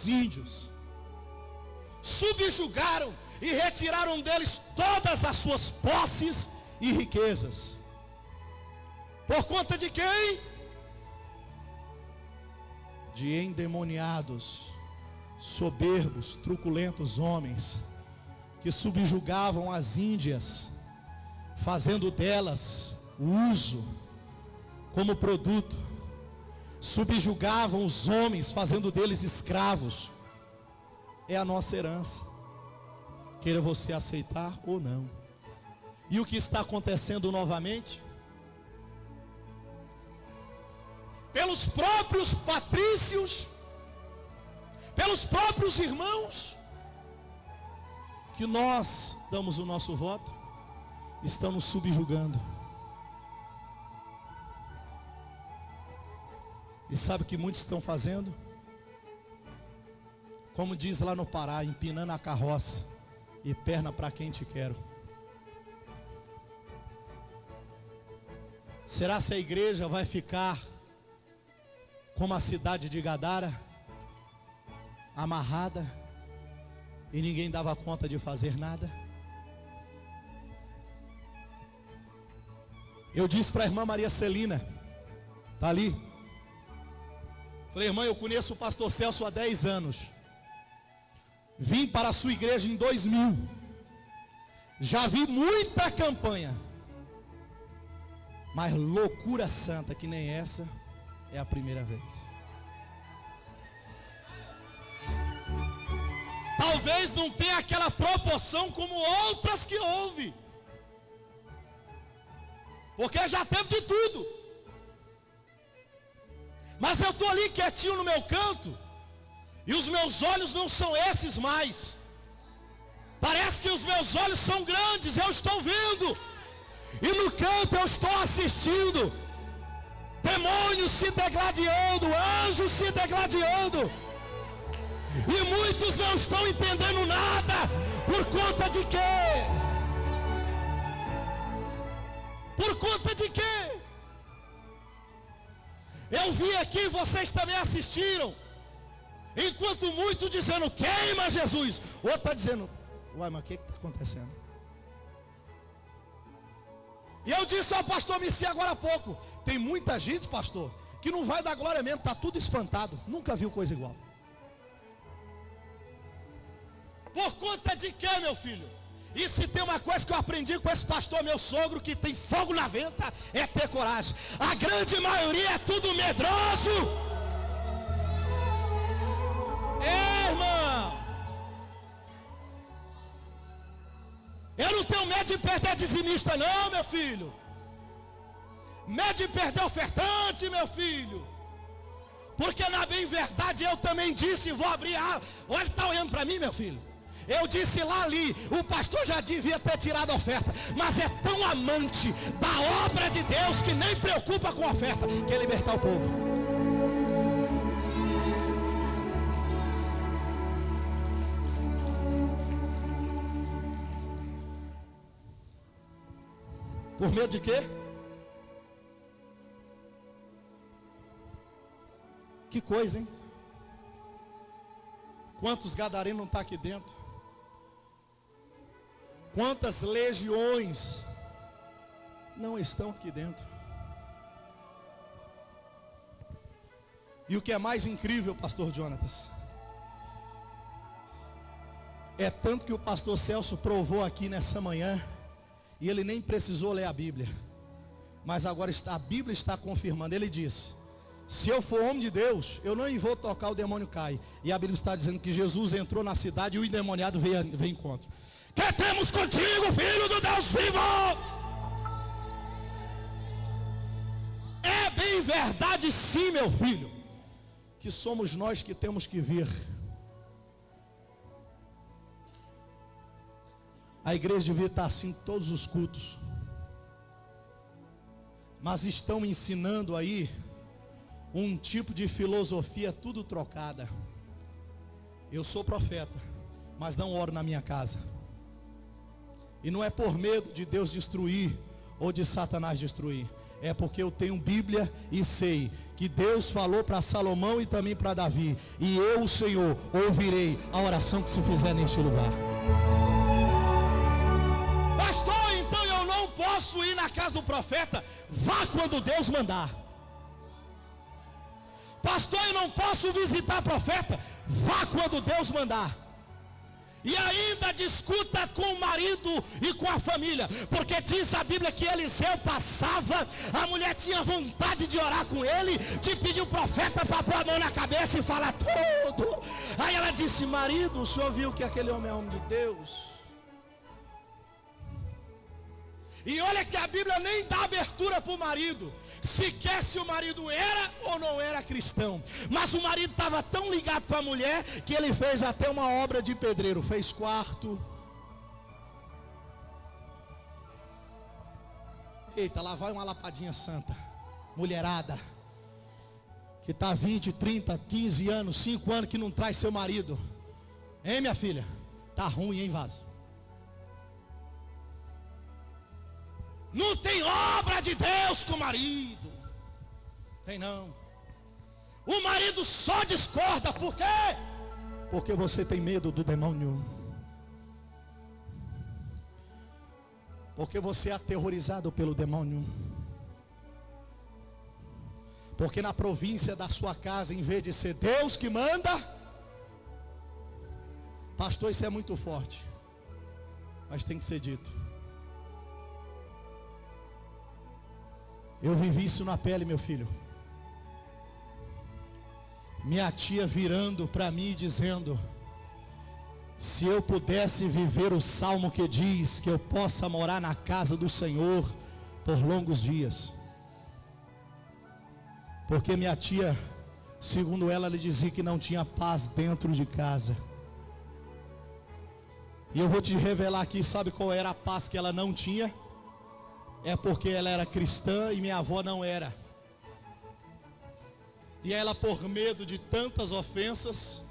índios, subjugaram e retiraram deles todas as suas posses e riquezas. Por conta de quem? De endemoniados, soberbos, truculentos homens, que subjugavam as índias, fazendo delas uso como produto, subjugavam os homens, fazendo deles escravos. É a nossa herança, queira você aceitar ou não. E o que está acontecendo novamente? Pelos próprios patrícios, pelos próprios irmãos, que nós damos o nosso voto, estamos subjugando. E sabe o que muitos estão fazendo? Como diz lá no Pará, empinando a carroça e perna para quem te quero. Será se a igreja vai ficar como a cidade de Gadara, amarrada, e ninguém dava conta de fazer nada? Eu disse para a irmã Maria Celina, está ali, falei: irmã, eu conheço o pastor Celso há 10 anos, vim para a sua igreja em 2000, já vi muita campanha, mas loucura santa que nem essa é a primeira vez. Talvez não tenha aquela proporção como outras que houve, porque já teve de tudo. Mas eu estou ali quietinho no meu canto, e os meus olhos não são esses mais. Parece que os meus olhos são grandes, eu estou vendo, e no canto eu estou assistindo demônios se degladiando, anjos se degladiando, e muitos não estão entendendo nada. Por conta de quê? Por conta de quê? Eu vi aqui, vocês também assistiram, enquanto muitos dizendo queima Jesus, outro está dizendo, uai, mas o que está acontecendo? E eu disse ao pastor Missi agora há pouco, tem muita gente, pastor, que não vai dar glória mesmo, está tudo espantado, nunca viu coisa igual. Por conta de quê, meu filho? E se tem uma coisa que eu aprendi com esse pastor, meu sogro, que tem fogo na venta, é ter coragem. A grande maioria é tudo medroso. Irmão, eu não tenho medo de perder dizimista não, meu filho. Medo de perder ofertante, meu filho. Porque na bem verdade eu também disse, vou abrir a... Olha, está olhando para mim, meu filho. Eu disse lá ali, o pastor já devia ter tirado a oferta, mas é tão amante da obra de Deus que nem preocupa com a oferta, quer libertar o povo. Por medo de quê? Que coisa, hein? Quantos gadarenos não estão aqui dentro? Quantas legiões não estão aqui dentro? E o que é mais incrível, pastor Jonatas, é tanto que o pastor Celso provou aqui nessa manhã, e ele nem precisou ler a Bíblia, mas agora a Bíblia está confirmando. Ele disse, se eu for homem de Deus, eu não vou tocar, o demônio cai. E a Bíblia está dizendo que Jesus entrou na cidade e o endemoniado veio em encontro. Que temos contigo, filho do Deus vivo? É bem verdade sim, meu filho, que somos nós que temos que vir. A igreja devia estar assim em todos os cultos, mas estão ensinando aí um tipo de filosofia tudo trocada. Eu sou profeta, mas não oro na minha casa. E não é por medo de Deus destruir ou de Satanás destruir. É porque eu tenho Bíblia e sei que Deus falou para Salomão e também para Davi. E eu, o Senhor, ouvirei a oração que se fizer neste lugar. Pastor, então eu não posso ir na casa do profeta? Vá quando Deus mandar. Pastor, eu não posso visitar profeta? Vá quando Deus mandar. E ainda discuta com o marido e com a família, porque diz a Bíblia que Eliseu passava, a mulher tinha vontade de orar com ele, de pedir o profeta para pôr a mão na cabeça e falar tudo. Aí ela disse: marido, o senhor viu que aquele homem é homem de Deus? E olha que a Bíblia nem dá abertura para o marido, sequer se o marido era ou não era cristão. Mas o marido estava tão ligado com a mulher que ele fez até uma obra de pedreiro. Fez quarto. Eita, lá vai uma lapadinha santa. Mulherada que está 20, 30, 15 anos, 5 anos que não traz seu marido. Hein, minha filha? Tá ruim, hein, vaso? Não tem obra de Deus com o marido. Tem não. O marido só discorda. Por quê? Porque você tem medo do demônio. Porque você é aterrorizado pelo demônio. Porque na província da sua casa, em vez de ser Deus que manda, pastor, isso é muito forte, mas tem que ser dito. Eu vivi isso na pele, meu filho. Minha tia virando para mim e dizendo: se eu pudesse viver o salmo que diz que eu possa morar na casa do Senhor por longos dias. Porque minha tia, segundo ela, lhe dizia que não tinha paz dentro de casa. E eu vou te revelar aqui, sabe qual era a paz que ela não tinha? É porque ela era cristã e minha avó não era. E ela, por medo de tantas ofensas.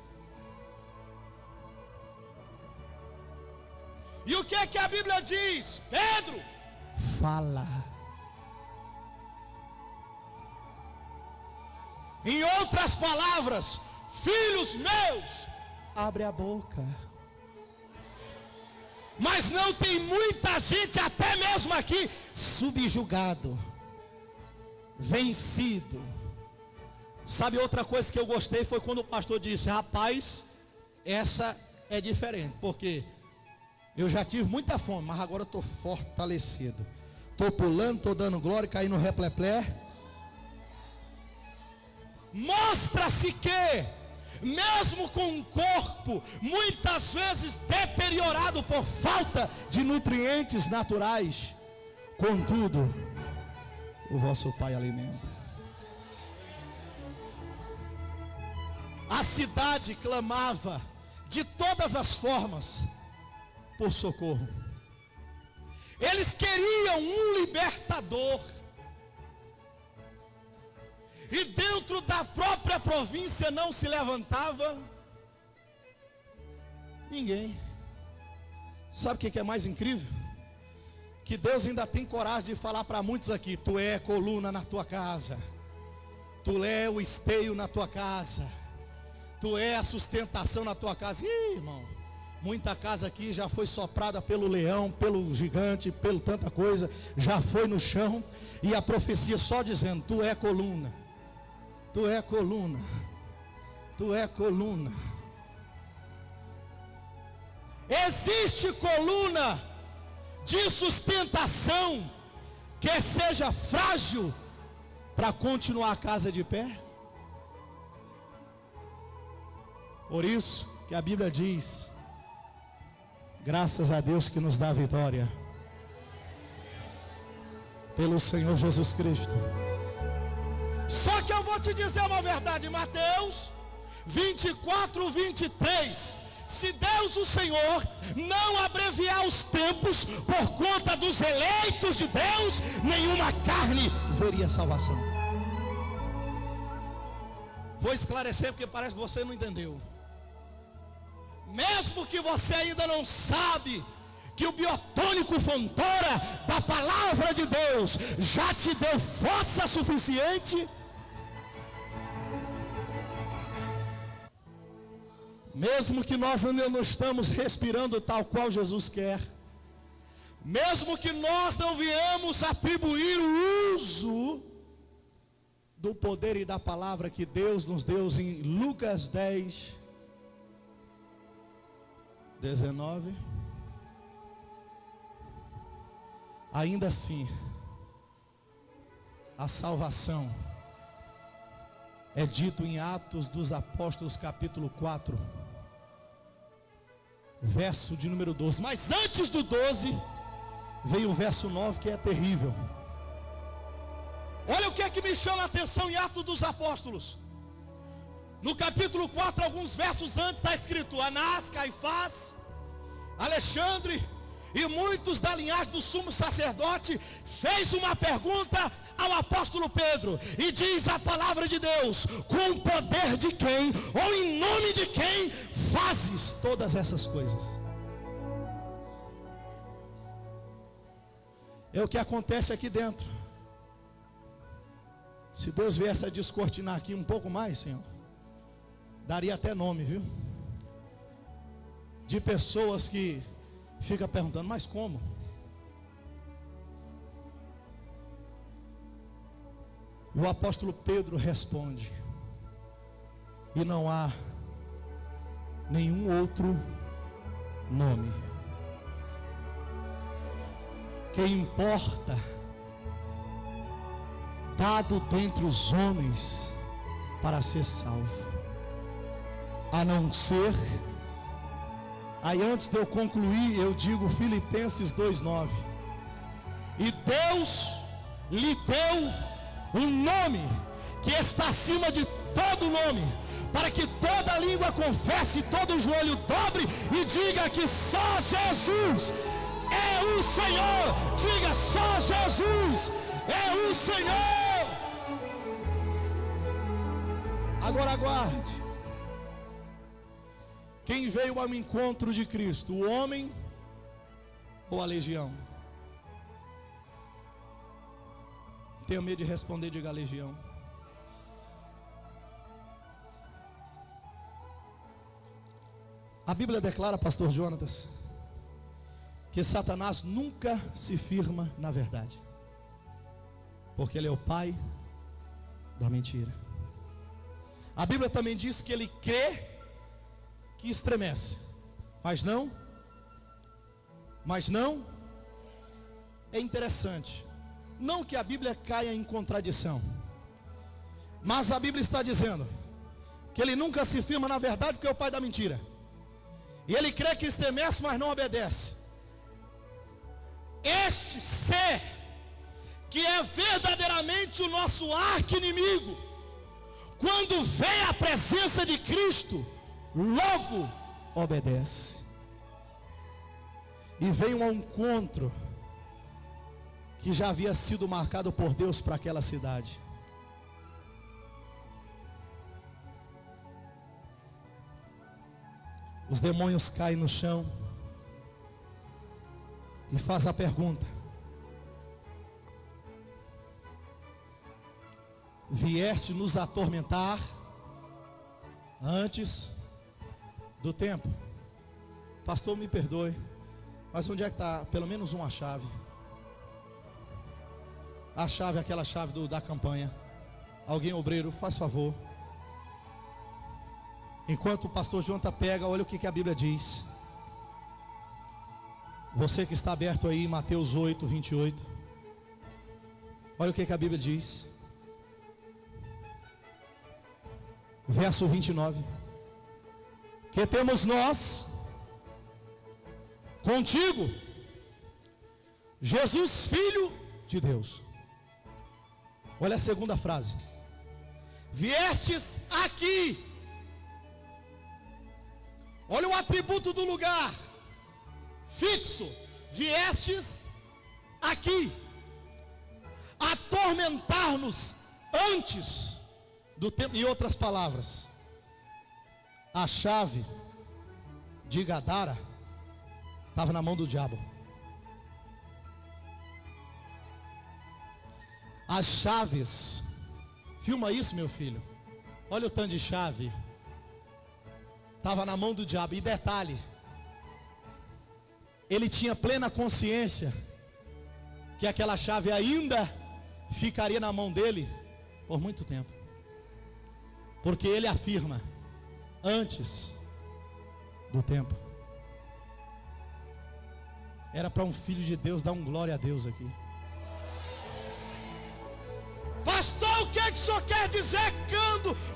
E o que é que a Bíblia diz? Pedro, fala. Em outras palavras, filhos meus, abre a boca. Mas não tem muita gente, até mesmo aqui, subjugado, vencido. Sabe, outra coisa que eu gostei foi quando o pastor disse: rapaz, essa é diferente, porque eu já tive muita fome, mas agora eu estou fortalecido. Estou pulando, estou dando glória, caindo no repleplé. Mostra-se que mesmo com um corpo muitas vezes deteriorado por falta de nutrientes naturais, contudo, o vosso Pai alimenta. A cidade clamava de todas as formas por socorro. Eles queriam um libertador. E dentro da própria província não se levantava ninguém. Sabe o que é mais incrível? Que Deus ainda tem coragem de falar para muitos aqui: tu é coluna na tua casa, tu é o esteio na tua casa, tu é a sustentação na tua casa. Ih, irmão, muita casa aqui já foi soprada pelo leão, pelo gigante, pelo tanta coisa, já foi no chão. E a profecia só dizendo: tu é coluna. Tu é coluna, tu é coluna. Existe coluna de sustentação que seja frágil para continuar a casa de pé? Por isso que a Bíblia diz: graças a Deus que nos dá a vitória pelo Senhor Jesus Cristo. Só que eu vou te dizer uma verdade, Mateus 24, 23. Se Deus o Senhor não abreviar os tempos por conta dos eleitos de Deus, nenhuma carne veria salvação. Vou esclarecer porque parece que você não entendeu. Mesmo que você ainda não sabe que o biotônico Fontoura da palavra de Deus já te deu força suficiente? Mesmo que nós ainda não estamos respirando tal qual Jesus quer, mesmo que nós não viemos atribuir o uso do poder e da palavra que Deus nos deu em Lucas 10, 19, ainda assim, a salvação é dito em Atos dos Apóstolos capítulo 4, verso de número 12. Mas antes do 12, veio o verso 9, que é terrível. Olha o que é que me chama a atenção em Atos dos Apóstolos. No capítulo 4, alguns versos antes, está escrito: Anás, Caifás, Alexandre e muitos da linhagem do sumo sacerdote fez uma pergunta ao apóstolo Pedro, e diz a palavra de Deus: com o poder de quem, ou em nome de quem fazes todas essas coisas? É o que acontece aqui dentro. Se Deus viesse a descortinar aqui um pouco mais, Senhor, daria até nome, viu? De pessoas que ficam perguntando: mas como? E o apóstolo Pedro responde: e não há nenhum outro nome que importa dado dentre os homens para ser salvo, a não ser. Aí antes de eu concluir, eu digo Filipenses 2:9. E Deus lhe deu um nome que está acima de todo nome, para que toda língua confesse, todo joelho dobre e diga que só Jesus é o Senhor. Diga: só Jesus é o Senhor. Agora aguarde. Quem veio ao encontro de Cristo, o homem ou a legião? Não tenho medo de responder, diga a legião. A Bíblia declara, pastor Jonatas, que Satanás nunca se firma na verdade, porque ele é o pai da mentira. A Bíblia também diz que ele crê que estremece, mas não. É interessante, não que a Bíblia caia em contradição, mas a Bíblia está dizendo que ele nunca se firma na verdade, porque é o pai da mentira. E ele crê que estremece, mas não obedece. Este ser, que é verdadeiramente o nosso arqui-inimigo, quando vê a presença de Cristo, logo obedece. E veio um encontro que já havia sido marcado por Deus para aquela cidade. Os demônios caem no chão e faz a pergunta: vieste nos atormentar antes do tempo? Pastor, me perdoe, mas onde é que está pelo menos uma chave? A chave, aquela chave da campanha. Alguém, obreiro, faz favor. Enquanto o pastor Jonathan pega, olha o que a Bíblia diz. Você que está aberto aí em Mateus 8, 28. Olha o que a Bíblia diz. Verso 29. Que temos nós contigo, Jesus, Filho de Deus. Olha a segunda frase. Viestes aqui. Olha o atributo do lugar fixo. Viestes aqui atormentar-nos antes do tempo. Em outras palavras, a chave de Gadara Estava na mão do diabo. As chaves, filma isso, meu filho. Olha o tanto de chave. Estava na mão do diabo. E detalhe, ele tinha plena consciência que aquela chave ainda ficaria na mão dele por muito tempo. Porque ele afirma, antes do tempo. Era para um filho de Deus dar um glória a Deus aqui. Pastor, o que o senhor quer dizer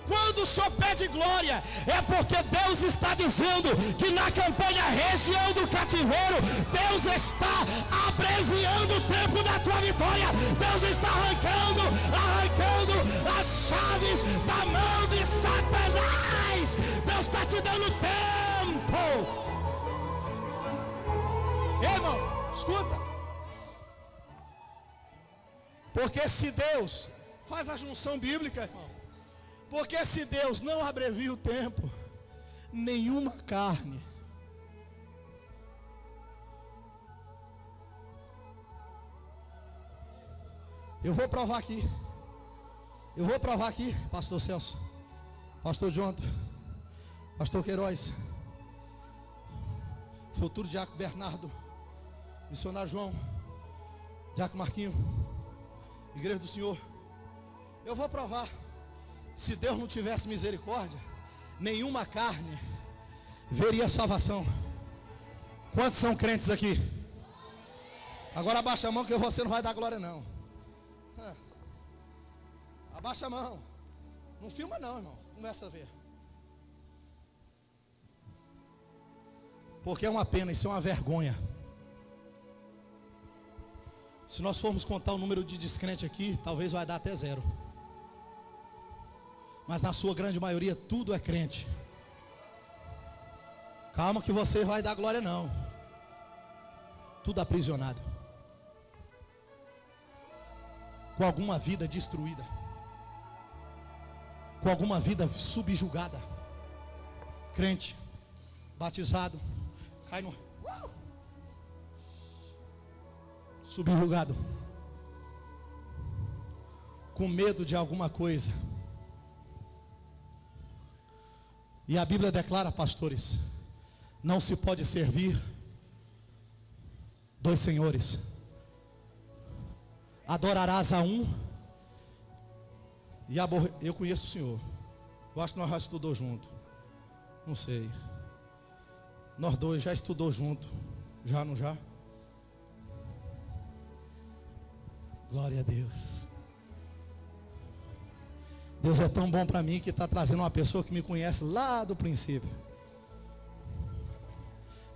quando o senhor pede glória? É porque Deus está dizendo que na campanha região do cativeiro, Deus está abreviando o tempo da tua vitória. Deus está arrancando as chaves da mão de Satanás. Deus está te dando tempo. Ei, irmão, escuta. Porque se Deus faz a junção bíblica, irmão, porque se Deus não abrevia o tempo, nenhuma carne eu vou provar aqui, pastor Celso, pastor Jonathan, pastor Queiroz, futuro diácono Bernardo, missionário João, diácono Marquinho, Igreja do Senhor. Eu vou provar. Se Deus não tivesse misericórdia, nenhuma carne veria salvação. Quantos são crentes aqui? Agora abaixa a mão, que você não vai dar glória não. Abaixa a mão. Não filma não, irmão. Começa a ver. Porque é uma pena, isso é uma vergonha. Se nós formos contar o número de descrentes aqui, talvez vai dar até 0. Mas na sua grande maioria, tudo é crente. Calma que você vai dar glória não. Tudo aprisionado. Com alguma vida destruída. Com alguma vida subjugada. Crente, batizado, cai no... subjugado, com medo de alguma coisa. E a Bíblia declara, pastores, não se pode servir 2 senhores. Adorarás a um e eu conheço o senhor. Eu acho que nós já estudou junto. Não sei. Nós dois já estudou junto. Já, não já? Glória a Deus. Deus é tão bom para mim que está trazendo uma pessoa que me conhece lá do princípio.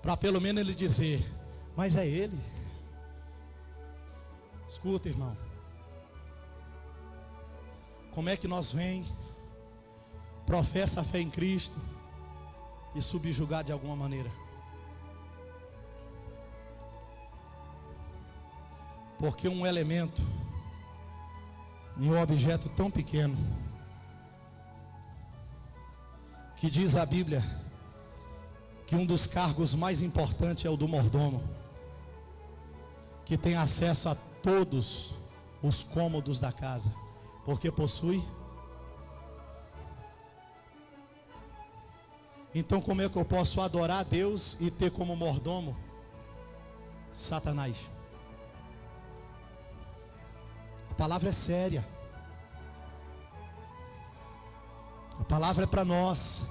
Para pelo menos ele dizer, mas é ele. Escuta, irmão. Como é que nós vem, professa a fé em Cristo e subjugar de alguma maneira? Porque um elemento e um objeto tão pequeno, que diz a Bíblia que um dos cargos mais importantes é o do mordomo, que tem acesso a todos os cômodos da casa, porque possui. Então como é que eu posso adorar a Deus e ter como mordomo Satanás? A palavra é séria. A palavra é para nós.